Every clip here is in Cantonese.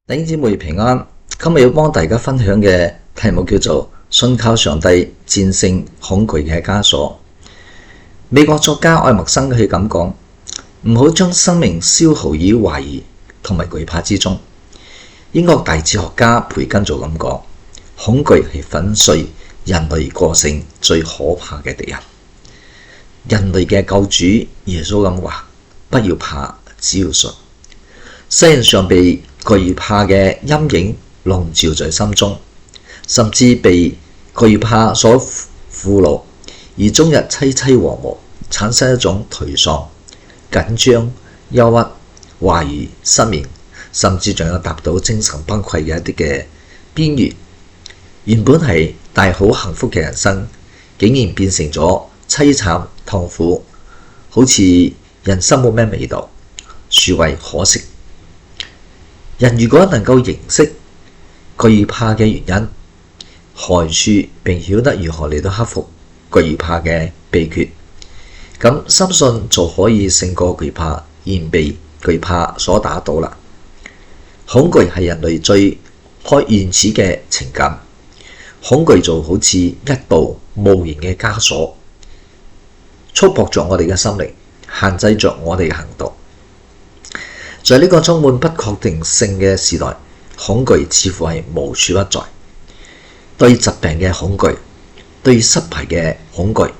弟兄姊妹平安，今日要幫大家分享嘅題目叫做信靠上帝戰勝恐懼嘅枷鎖。美國作家愛默生佢咁講：唔好將生命消耗於懷疑同埋懼怕之中。英國大哲學家培根就咁講：恐懼係粉碎人類個性最可怕嘅敵人。人類嘅救主耶穌咁話：不要怕，只要信。世人上被懼怕嘅陰影籠罩在心中，甚至被懼怕所俘虜，而終日凄凄惶惶，產生一種頹喪、緊張、憂鬱、懷疑、失眠，甚至仲有達到精神崩潰嘅一啲嘅邊緣。原本係大好幸福嘅人生，竟然變成咗凄慘痛苦，好似人生冇咩味道，殊為可惜。人如果能夠認識懼怕嘅原因、害處，並曉得如何嚟到克服懼怕嘅秘訣，咁深信就可以勝過懼怕，而唔被懼怕所打倒啦。恐懼係人類最原始嘅情感，恐懼就好似一道無形嘅枷鎖，束縛着我哋嘅心靈，限制着我哋嘅行動。在呢個充滿不確定性嘅時代，恐懼似乎係無處不在。對疾病嘅恐懼，對失敗嘅恐懼，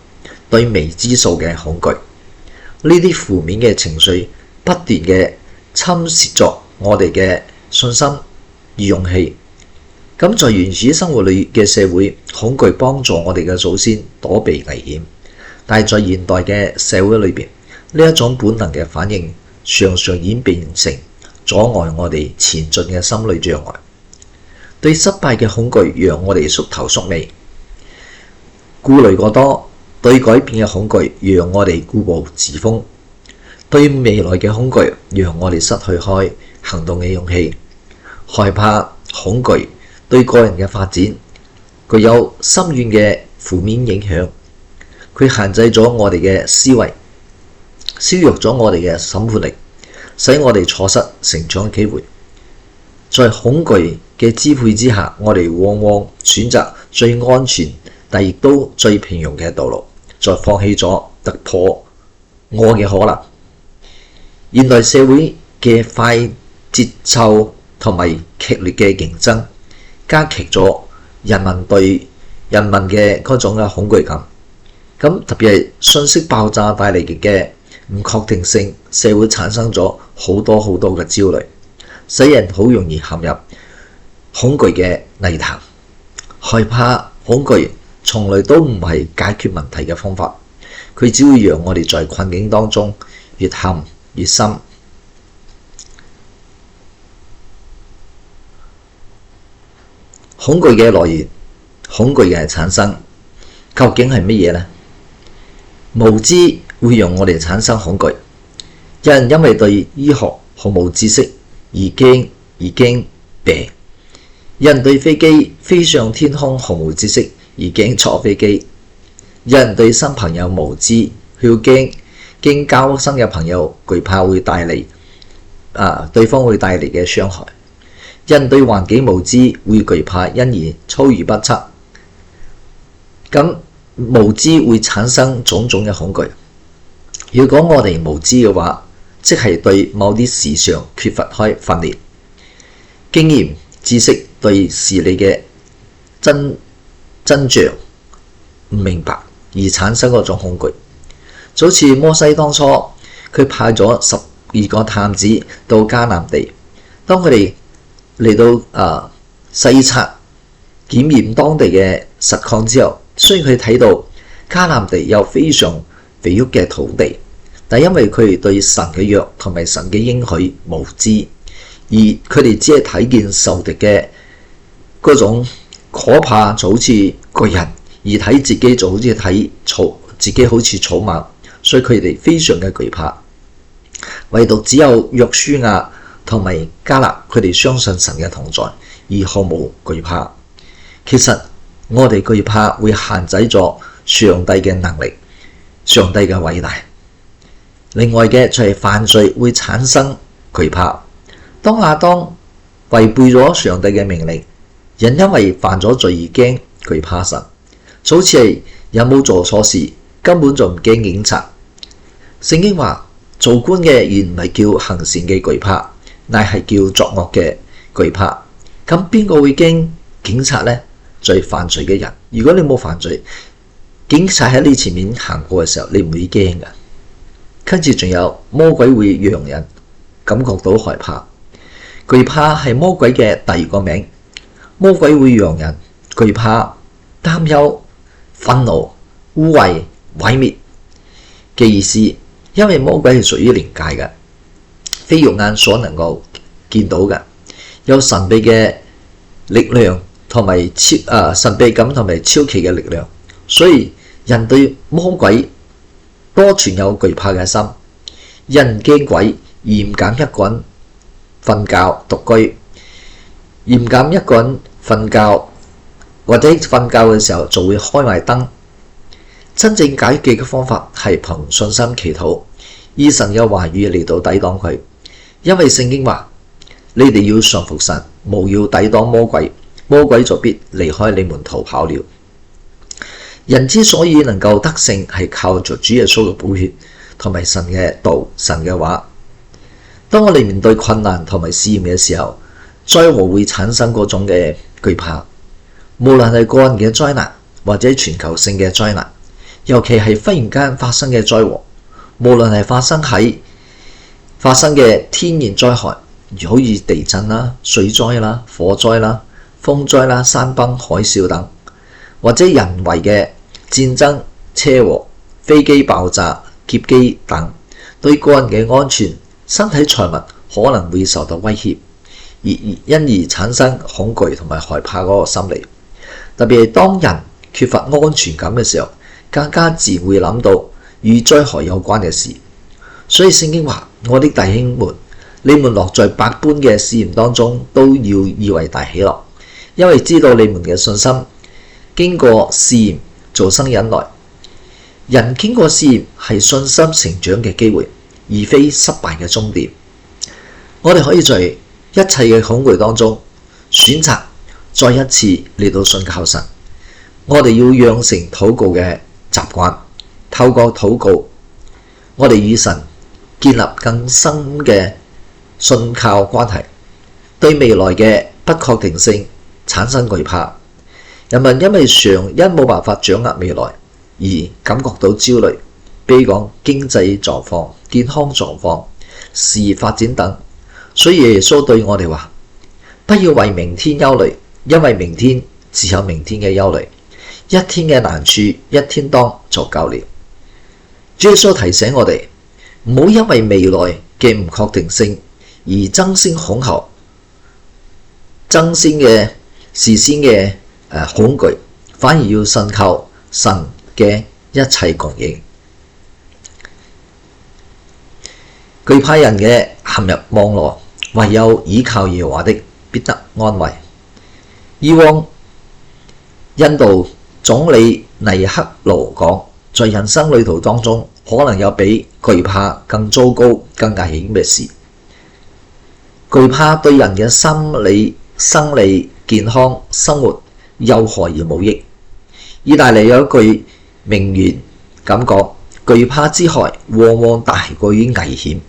對未知數嘅恐懼，呢啲負面嘅情緒不斷嘅侵蝕着我哋嘅信心與勇氣。咁在原始生活裏嘅社會，恐懼幫助我哋嘅祖先躲避危險，但係在現代嘅社會裏邊，呢一種本能嘅反應常常演變成阻礙我哋前進嘅心理障礙。對失敗嘅恐懼讓我哋縮頭縮尾，顧慮過多；對改變嘅恐懼讓我哋固步自封；對未來嘅恐懼讓我哋失去開行動嘅勇氣。害怕恐懼對個人嘅發展具有深遠嘅負面影響，佢限制咗我哋嘅思維，削弱咗我哋嘅審判力，使我哋錯失成長嘅機會。在恐懼嘅支配之下，我哋往往選擇最安全但亦都最平庸嘅道路，再放棄咗突破我嘅可能。現代社會嘅快節奏同埋劇烈嘅競爭，加劇咗人民嘅嗰種嘅恐懼感。咁特別係信息爆炸帶嚟嘅唔確定性，社會產生咗好多嘅焦慮，使人好容易陷入恐懼嘅泥潭。害怕恐懼從來都唔係解決問題嘅方法，佢只會讓我哋在困境當中越陷越深。恐懼嘅來源，恐懼嘅產生，究竟係乜嘢呢？無知會讓我哋產生恐懼。有人因為對醫學毫無知識而驚病；有人對飛機飛上天空毫無知識而驚坐飛機；有人對新朋友無知，佢要驚交新嘅朋友，懼怕會帶嚟對方會帶嚟嘅傷害；有人對環境無知，會懼怕因而操而不測。咁無知會產生種種嘅恐懼。如果我哋無知嘅話，即係對某啲事上缺乏開訓練、經驗、知識，對事理嘅真相唔明白而產生嗰種恐懼。就好似摩西當初佢派咗12個探子到迦南地，當佢哋嚟到視察檢驗當地嘅實況之後，雖然佢睇到迦南地有非常肥沃嘅土地，但因為佢哋對神嘅約同埋神嘅應許無知，而佢哋只係睇見仇敵嘅嗰種可怕，就好似巨人，而睇自己就好似睇自己好似草蜢，所以佢哋非常嘅懼怕。唯獨只有約書亞同埋迦勒，佢哋相信神嘅同在，而毫無懼怕。其實我哋懼怕會限制咗上帝嘅能力，上帝嘅偉大。另外嘅就係犯罪會產生懼怕。當亞當違背咗上帝嘅命令。人因為犯咗罪而驚懼怕神，就好似係有冇做錯事，根本就唔驚警察。聖經話做官嘅原唔係叫行善嘅懼怕，乃係叫作惡嘅懼怕。咁邊個會驚警察呢？就係犯罪嘅人。如果你冇犯罪，警察喺你前面行過嘅時候，你唔會驚㗎。跟住仲有魔鬼會讓人感覺到害怕，懼怕係魔鬼嘅第二個名。魔鬼會讓人懼怕、擔憂、憤怒、污穢、毀滅嘅意思，因為魔鬼係屬於靈界嘅，非肉眼所能夠見到嘅，有神秘嘅力量同埋神秘感同埋超奇嘅力量，所以人對魔鬼多存有懼怕嘅心。有人驚鬼而唔敢一個人瞓覺獨居，而唔敢一個人瞓覺，或者瞓覺嘅時候就會開埋燈。真正解決嘅方法係憑信心祈禱，以神嘅話語嚟到抵擋佢。因為聖經話：你哋要順服神，務要抵擋魔鬼，魔鬼就必離開你們逃跑了。人之所以能夠得勝，係靠着主耶穌嘅寶血同埋神嘅道、神嘅話。當我哋面對困難同埋試驗嘅時候，災禍會產生嗰種嘅懼怕，無論係個人嘅災難或者全球性嘅災難，尤其係忽然間發生嘅災禍，無論係發生嘅天然災害，好似地震啦、水災啦、火災啦、風災啦、山崩、海嘯等，或者人為嘅戰爭、車禍、飛機爆炸、劫機等，對個人嘅安全、身體財物可能會受到威脅，因而產生恐懼同埋害怕嗰個心理。特別係當人缺乏安全感嘅時候，更加自然會諗到與災害有關嘅事。所以聖經話：我的弟兄們，你們落在百般嘅試驗當中，都要以為大喜樂，因為知道你們嘅信心經過試驗，造生忍耐。人經過試驗係信心成長嘅機會，而非失敗嘅終點。我哋可以在一切嘅恐懼當中選擇再一次嚟到信靠神。我哋要養成禱告嘅習慣，透過禱告，我哋與神建立更深嘅信靠關係。對未來嘅不確定性產生懼怕，人們因為常因冇辦法掌握未來而感覺到焦慮，比如講經濟狀況、健康狀況、事業發展等。所以耶穌對我哋話：不要為明天憂慮，因為明天自有明天嘅憂慮，一天嘅難處一天當就夠了。主耶穌提醒我哋唔好因為未來嘅唔確定性而爭先恐後、事先嘅恐懼，反而要信靠神嘅一切供應。懼怕人嘅陷入網羅，唯有倚靠耶和華的必得安慰。以往印度總理尼赫魯講，在人生旅途當中，可能有比懼怕更糟糕、更危險嘅事。懼怕對人嘅心理、生理、健康、生活有害而無益。意大利有一句名言咁講：懼怕之害往往大過於危險。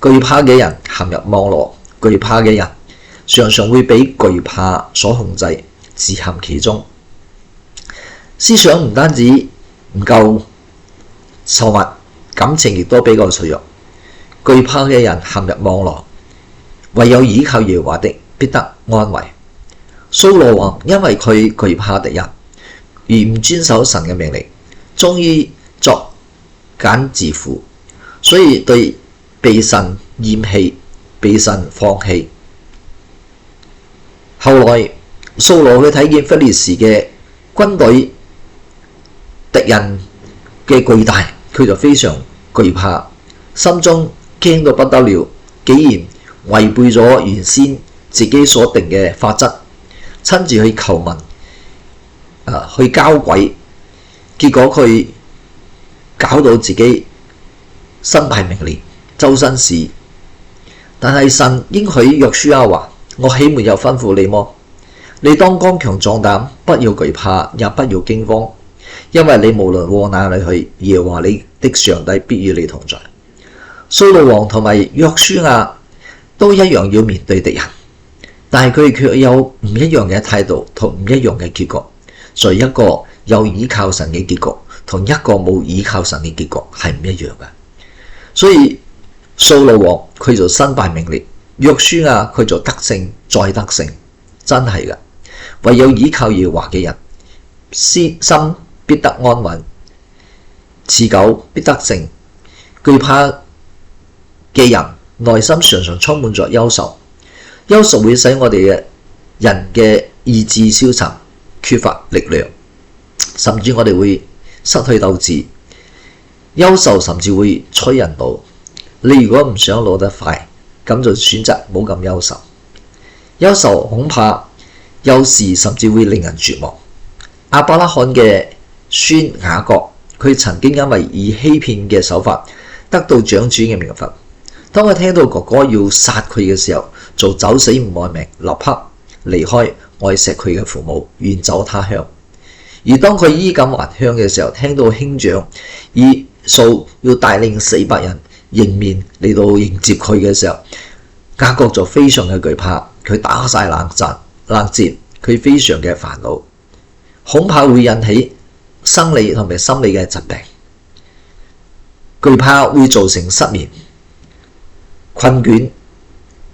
懼怕嘅人陷入網羅，懼怕嘅人常常會被懼怕所控制，自陷其中。思想唔單止唔夠稠密，感情亦都比較脆弱。懼怕嘅人陷入網羅，唯有倚靠耶和華的必得安慰。掃羅王因為佢懼怕敵人而唔遵守神嘅命令，終於作繭自縛，所以被神厭棄，被神放棄。後來掃羅佢睇見非利士嘅軍隊敵人嘅巨大，佢就非常懼怕，心中驚到不得了，竟然違背咗原先自己所定嘅法則，親自去求問，去交鬼，結果佢搞到自己身敗名裂，周身是但係神應許約書亞話：我豈沒有吩咐你麼？你當剛強壯膽，不要懼怕，也不要驚慌，因為你無論往哪裏去，耶和華你的上帝必與你同在。掃羅王同埋約書亞都一樣要面對敵人，但係佢哋卻有唔一樣嘅態度同唔一樣嘅結局。所以一個有倚靠神嘅結局，同一個冇倚靠神嘅結局係唔一樣嘅。所以掃羅王佢就身敗名裂，約書亞佢就得勝再得勝，真係嘅。唯有倚靠耶和華嘅人，心必得安穩，持久必得勝。懼怕嘅人內心常常充滿咗憂愁，憂愁會使我哋嘅人嘅意志消沉，缺乏力量，甚至我哋會失去鬥志。憂愁甚至會催人老。你如果唔想老得快，咁就選擇冇咁憂愁。憂愁恐怕有時甚至會令人絕望。亞伯拉罕嘅孫雅各，佢曾經因為以欺騙嘅手法得到長子嘅名分。當佢聽到哥哥要殺佢嘅時候，就走死唔愛命，立刻離開愛錫佢嘅父母，遠走他鄉。而當佢衣錦還鄉嘅時候，聽到兄長以掃要帶領400人迎面嚟到迎接佢嘅時候，雅各就非常嘅懼怕，佢打晒冷戰，佢非常嘅煩惱，恐怕會引起生理同埋心理嘅疾病，懼怕會造成失眠、困倦、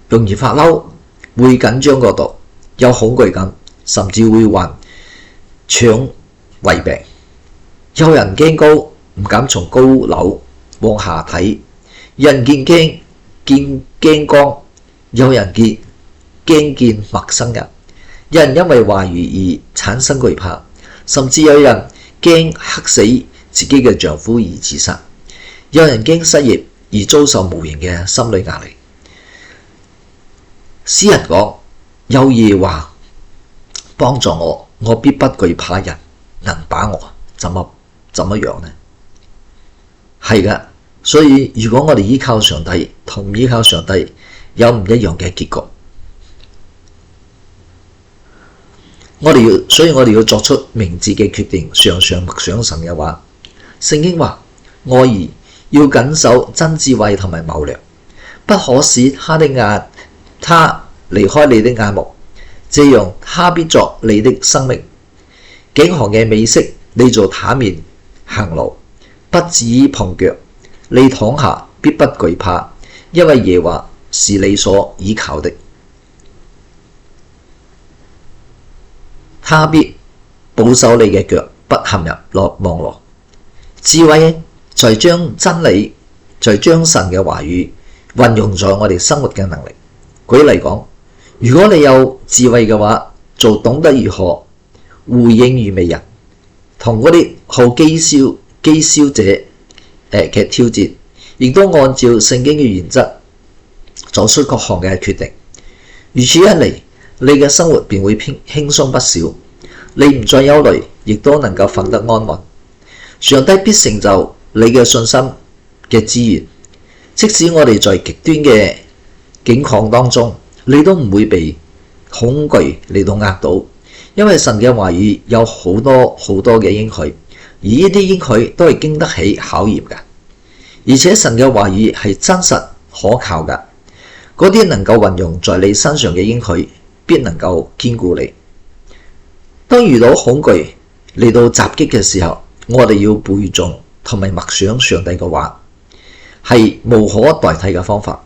容易發嬲、會緊張過度、有恐懼感，甚至會患腸胃病。有人驚高，唔敢從高樓往下睇；有人驚光；有人驚見陌生人；有人因為話語而產生懼怕，甚至有人驚嚇死自己嘅丈夫而自殺；有人驚失業而遭受無形嘅心理壓力。詩人講：有耶和華幫助我，我必不懼怕人能把我怎麼樣呢？係㗎，所以如果我哋依靠上帝同唔依靠上帝有唔一樣嘅結局，所以我哋要作出明智嘅決定，常常默想神嘅話。聖經話：我兒要謹守真智慧同埋謀略，不可使他離開你的眼目，這樣他必作你的生命。頸項嘅美色，你做毯面行路，不至於碰腳。你躺下必不懼怕，因為耶和華是你所倚靠的，他必保守你嘅腳，不陷入網羅。智慧就係將真理，就係將神嘅話語運用在我哋生活嘅能力。舉例講，如果你有智慧嘅話，就懂得如何回應愚昧人，同嗰啲好譏笑者嘅挑戰，亦都按照聖經嘅原則做出各項嘅決定。如此一嚟，你嘅生活便會輕鬆不少，你唔再憂慮，亦都能夠瞓得安穩。上帝必成就你嘅信心嘅資源，即使我哋在極端嘅境況當中，你都唔會被恐懼嚟到壓倒，因為神嘅話語有好多好多嘅應許，而呢啲應許都係經得起考驗嘅，而且神嘅話語係真實可靠嘅。嗰啲能夠運用在你身上嘅應許，必能夠堅固你。當遇到恐懼嚟到襲擊嘅時候，我哋要背誦同埋默想上帝嘅話，係無可代替嘅方法。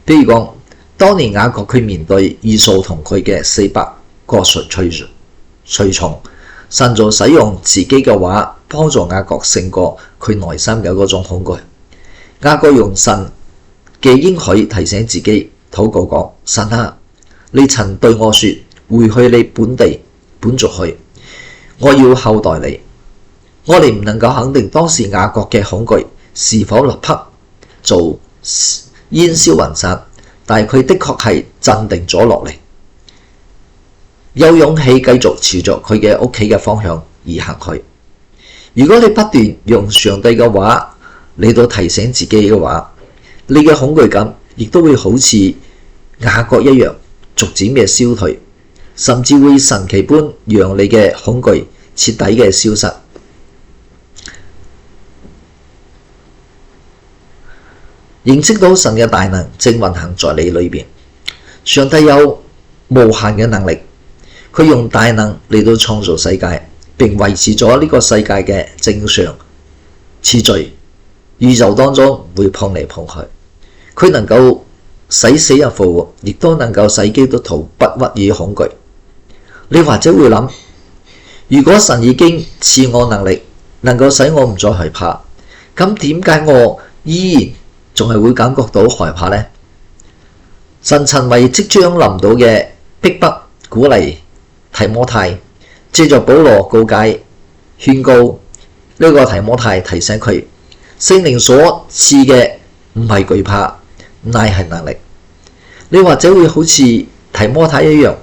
比如講，當年雅各佢面對以掃同佢嘅400個隨從，神就使用自己嘅話幫助雅各勝過佢內心嘅嗰種恐懼。雅各用神嘅應許提醒自己，禱告講：神啊，你曾對我說，回去你本族去，我要後代你。我哋唔能夠肯定當時雅各嘅恐懼是否立刻做煙消雲散，但係佢的確係鎮定咗落嚟，有勇氣繼續朝着佢嘅屋企嘅方向而行去。如果你不斷用上帝嘅話嚟到提醒自己嘅話，你嘅恐懼感亦都會好似雅各一樣逐漸嘅消退，甚至會神奇般讓你嘅恐懼徹底嘅消失。認識到神嘅大能正運行在你裏邊，上帝有無限嘅能力，佢用大能嚟到創造世界，並維持咗呢個世界嘅正常次序。宇宙當中唔會碰嚟碰去，佢能夠使死人復活，亦都能夠使基督徒不屈於恐懼。你或者會諗，如果神已經賜我能力，能夠使我唔再害怕，咁點解我依然仲係會感覺到害怕呢？神曾為即將臨到嘅逼迫鼓勵提摩太，借着保羅告誡勸告呢個提摩太，提醒佢聖靈所賜嘅唔係懼怕，乃係能力。你或者會好似提摩太一樣，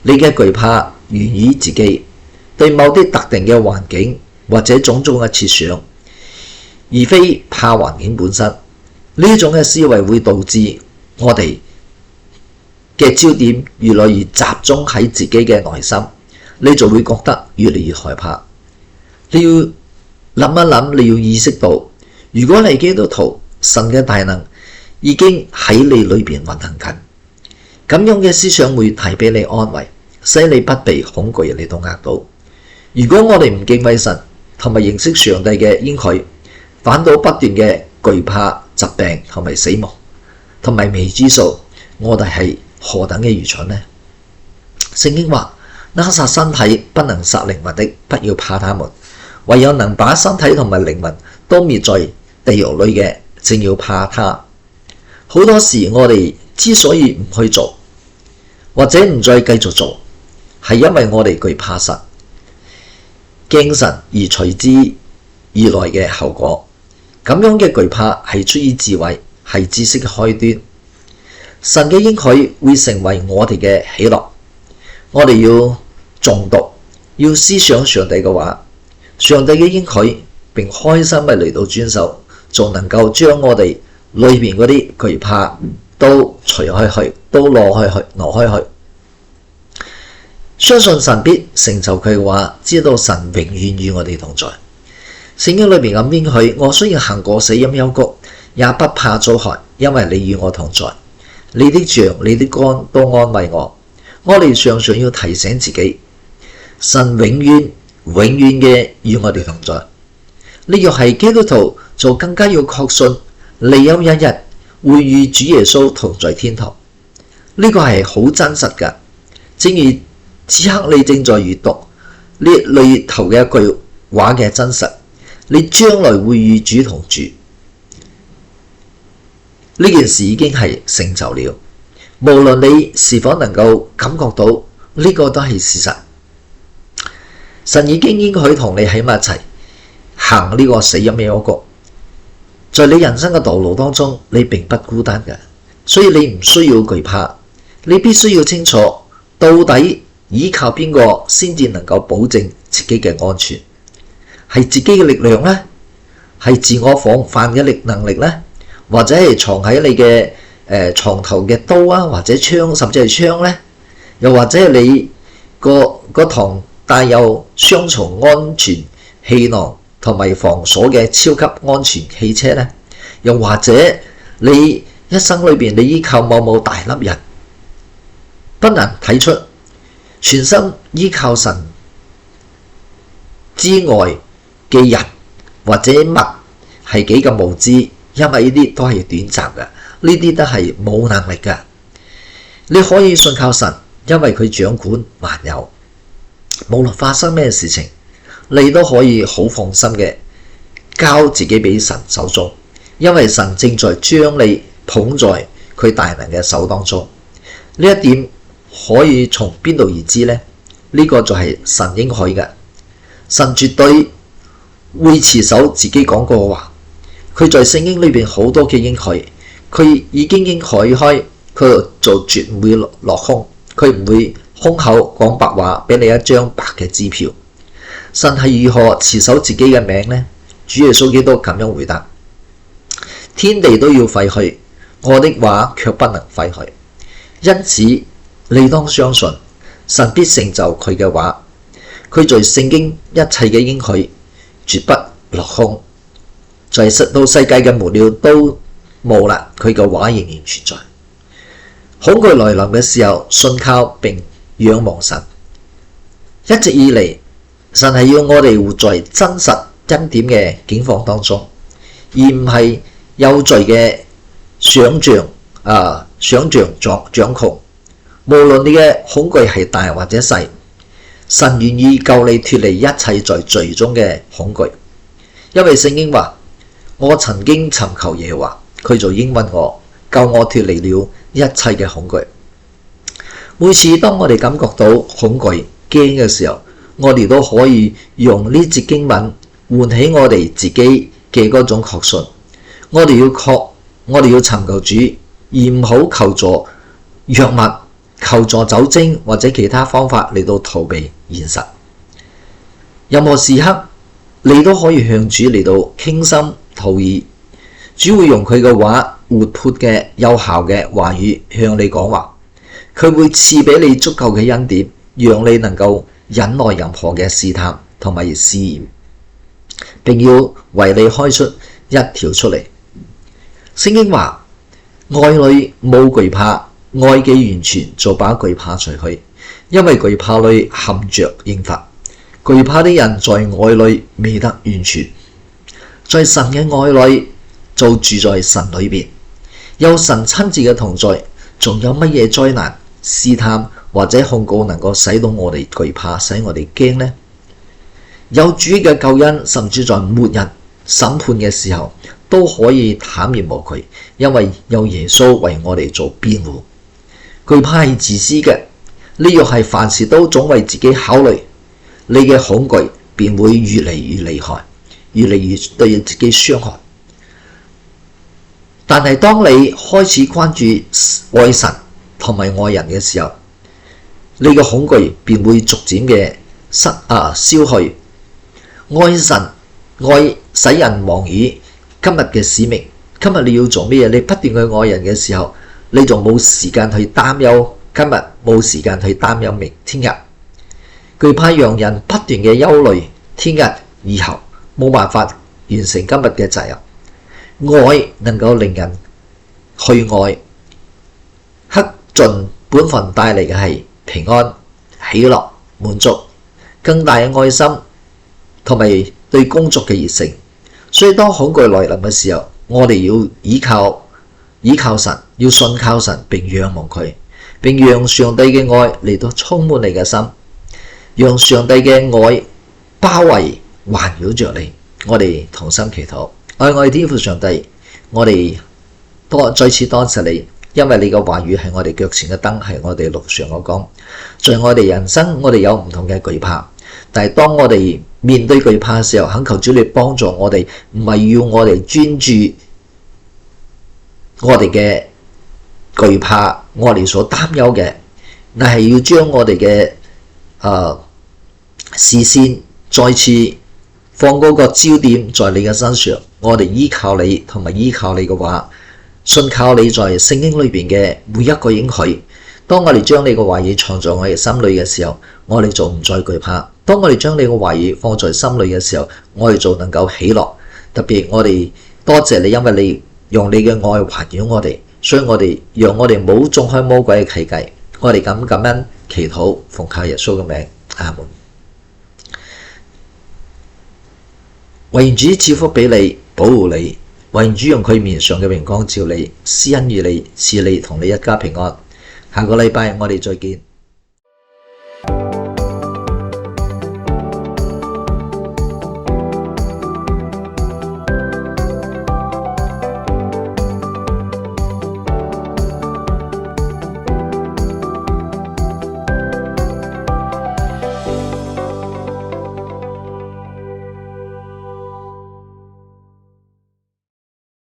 你嘅懼怕源於自己對某啲特定嘅環境或者種種嘅設想，而非怕環境本身。呢種嘅思維會導致我哋嘅焦點越來越集中喺自己嘅內心，你就會覺得越嚟越害怕。你要諗一諗，你要意識到，如果你係基督徒，神嘅大能已經喺你裏邊運行緊，咁樣嘅思想會帶俾你安慰，使你不被恐懼嚟到壓倒。如果我哋唔敬畏神同埋認識上帝嘅應許，反倒不斷嘅懼怕疾病同埋死亡同埋未知數，我哋係何等嘅愚蠢呢？聖經話：那殺身體不能殺靈魂的，不要怕他們；唯有能把身體同埋靈魂都滅在地獄裏嘅，正要怕他。好多時我哋之所以唔去做，或者唔再繼續做，係因為我哋懼怕神、驚神而隨之而來嘅後果。咁樣嘅懼怕係出於智慧，係知識嘅開端。神嘅應許會成為我哋嘅喜樂。我哋要誦讀，要思想上帝嘅話，上帝嘅應許，並開心嘅嚟到遵守，仲能夠將我哋裏邊嗰啲懼怕都除開去，都攞開去。相信神必成就佢嘅話，知道神永遠與我哋同在。聖經裏邊咁應許：我雖然行過死蔭幽谷，也不怕遭害，因為你與我同在。你的杖、你的竿都安慰我。我哋常常要提醒自己，神永遠嘅與我哋同在。你若係基督徒，就更加要確信，你有一日會與主耶穌同在天堂。呢個係好真實㗎。正如此刻你正在閱讀呢裏頭嘅一句話嘅真實，你將來會與主同住。呢件事已經係成就了，無論你是否能夠感覺到，呢個都係事實。神已經應許同你喺埋一齊行呢個死蔭嘅幽谷，在你人生嘅道路當中，你並不孤單嘅，所以你唔需要懼怕。你必須要清楚，到底依靠邊個先至能夠保證自己嘅安全？係自己嘅力量呢？係自我防範嘅能力呢？或者係藏喺你嘅床頭嘅刀啊，或者槍，甚至係槍呢？又或者係你個堂帶有雙重安全氣囊同埋防鎖嘅超級安全汽車呢？又或者你一生裏邊你依靠某大粒人，不能睇出全心依靠神之外嘅人或者物係幾咁無知，因為呢啲都係短暫嘅，呢啲都係冇能力嘅。你可以信靠神，因為佢掌管萬有，無論發生咩事情，你都可以好放心嘅交自己俾神手中，因為神正在將你捧在佢大能嘅手當中。呢一點可以從邊度而知呢？呢個就係神應許嘅，神絕對會持守自己講過嘅話。佢在聖經裏邊好多嘅應許，佢已經應許開，佢就絕唔會落空，佢唔會空口講白話俾你一張白嘅支票。神係如何持守自己嘅名呢？主耶穌基督咁樣回答：天地都要廢去，我的話卻不能廢去。因此你當相信神必成就佢嘅話，佢在聖經一切嘅應許絕不落空，在到世界嘅末了都冇啦，佢嘅話仍然存在。恐懼來臨嘅時候，信靠並仰望神。一直以嚟，神係要我哋活在真實恩典嘅境況當中，而唔係有罪嘅想象掌控。無論你嘅恐懼係大或者細，神願意救你脫離一切在罪中嘅恐懼。因為聖經話，我曾經尋求耶和華，佢就應允我，救我脫離了一切嘅恐懼。每次當我哋感覺到恐懼驚嘅時候，我哋都可以用呢節經文喚起我哋自己嘅嗰種確信。我哋要尋求主，而唔好求助藥物、求助酒精或者其他方法嚟到逃避現實。任何時刻，你都可以向主嚟到傾心吐意，主會用佢嘅話活潑嘅有效嘅話語向你講話，佢會賜俾你足夠嘅恩典，讓你能夠忍耐任何嘅試探同埋試驗，並要為你開出一條出嚟。聖經話，愛裏冇懼怕，愛嘅完全就把懼怕除去，因為懼怕裏含着刑罰，懼怕的人在愛裏未得完全。在神嘅愛裏就住在神裏邊，有神親自嘅同在，仲有乜嘢災難、試探或者控告能夠使到我哋懼怕，使我哋驚呢？有主嘅救恩，甚至在末日審判嘅時候都可以坦然無懼，因為有耶穌為我哋做辯護。懼怕係自私嘅，你若係凡事都總為自己考慮，你嘅恐懼便會越嚟越厲害，越嚟越對自己傷害。但係當你開始關注愛神同埋愛人嘅時候，你嘅恐懼便會逐漸嘅消去。愛神愛使人忘於今日嘅使命，今日你要做咩嘢？你不斷去愛人嘅時候，你就冇時間去擔憂今日，冇時間去擔憂聽日。懼怕讓人不斷嘅憂慮聽日以後，冇辦法完成今日嘅責任。愛能夠令人去愛，克盡本分帶嚟嘅係平安、喜樂、滿足，更大嘅愛心同埋對工作嘅熱誠。所以當恐懼來臨嘅時候，我哋要依靠神，要信靠神並仰望佢，並讓上帝嘅愛嚟到充滿你嘅心，讓上帝嘅愛包圍環繞着你。我哋同心祈禱。愛我哋天父上帝，我哋再次多謝你，因為你嘅話語係我哋腳前嘅燈，係我哋路上嘅光。在我哋人生，我哋有唔同嘅懼怕，但係當我哋面對懼怕嘅時候，懇求主你幫助我哋，唔係要我哋專注我哋嘅懼怕，我哋所擔憂嘅，但係要將我哋嘅視線再次放嗰個焦點在你嘅身上。我哋依靠你，同埋依靠你嘅話，信靠你在聖經裏邊嘅每一個應許。當我哋將你嘅話語藏在我哋心裏嘅時候，我哋就唔再懼怕。當我哋將你嘅話語放在心裏嘅時候，我哋就能夠喜樂。特別我哋多謝你，因為你用你嘅愛環繞我哋，所以讓我哋冇中開魔鬼嘅契計。我哋感恩祈禱，奉靠耶穌嘅名，阿門。為主賜福俾你，保護你，為主用佢面上嘅榮光照你，施恩於你，賜你同你一家平安。下個禮拜我哋再見。